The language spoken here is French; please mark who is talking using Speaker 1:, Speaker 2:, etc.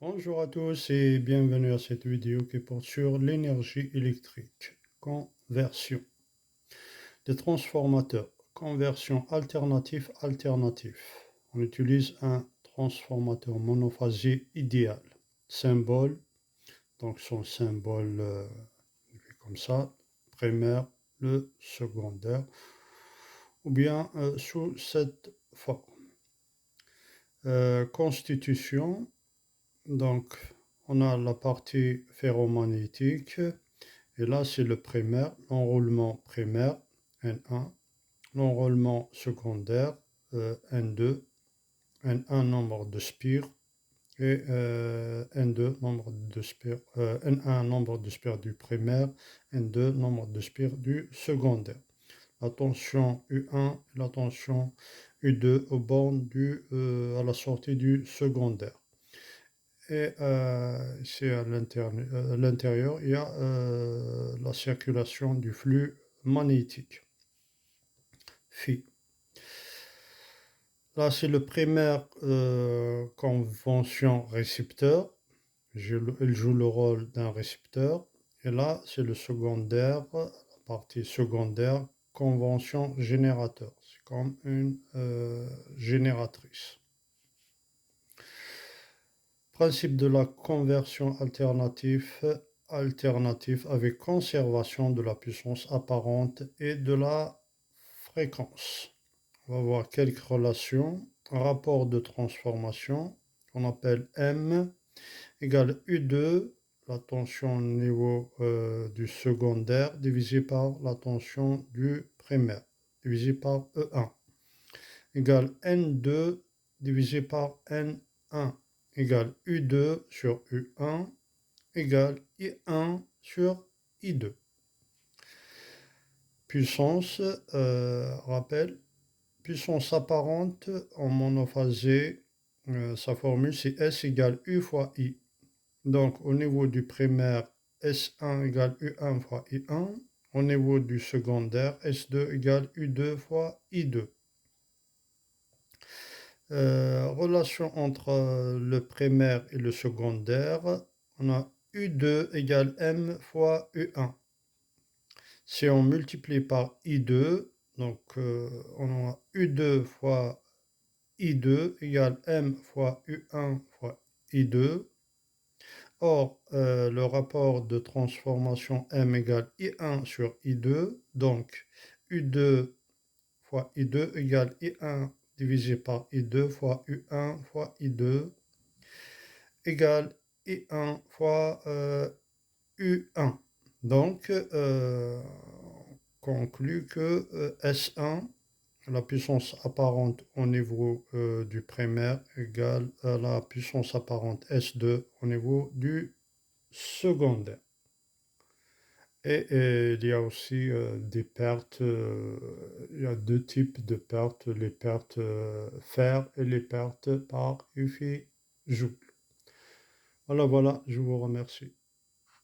Speaker 1: Bonjour à tous et bienvenue à cette vidéo qui porte sur l'énergie électrique. Conversion des transformateurs. Conversion alternatif. On utilise un transformateur monophasier idéal. Symbole, donc son symbole comme ça, primaire, le secondaire, ou bien sous cette forme. Constitution. Donc, on a la partie ferromagnétique, et là, c'est le primaire, l'enroulement primaire, N1, l'enroulement secondaire, N2, N1 nombre de spires, et N2 nombre de spires, N1 nombre de spires du primaire, N2 nombre de spires du secondaire. La tension U1 et la tension U2 aux bornes à la sortie du secondaire. Et ici à l'intérieur, il y a la circulation du flux magnétique, phi. Là, c'est le primaire convention récepteur. Il joue le rôle d'un récepteur. Et là, c'est le secondaire, la partie secondaire, convention générateur. C'est comme une génératrice. Principe de la conversion alternative avec conservation de la puissance apparente et de la fréquence. On va voir quelques relations. Rapport de transformation qu'on appelle M égale U2, la tension au niveau du secondaire, divisé par la tension du primaire, divisé par E1, égale N2 divisé par N1, égale U2 sur U1, égale I1 sur I2. Puissance, rappel, puissance apparente en monophasé, sa formule c'est S égale U fois I. Donc au niveau du primaire, S1 égale U1 fois I1, au niveau du secondaire, S2 égale U2 fois I2. Relation entre le primaire et le secondaire, on a U2 égale M fois U1. Si on multiplie par I2, donc on a U2 fois I2 égale M fois U1 fois I2. Or, le rapport de transformation M égale I1 sur I2, donc U2 fois I2 égale I1 divisé par I2 fois U1 fois I2 égale I1 fois U1. Donc, on conclut que S1, la puissance apparente au niveau du primaire, égale à la puissance apparente S2 au niveau du secondaire. Et il y a aussi des pertes, il y a deux types de pertes, les pertes fer et les pertes par UFI joule. Voilà, je vous remercie.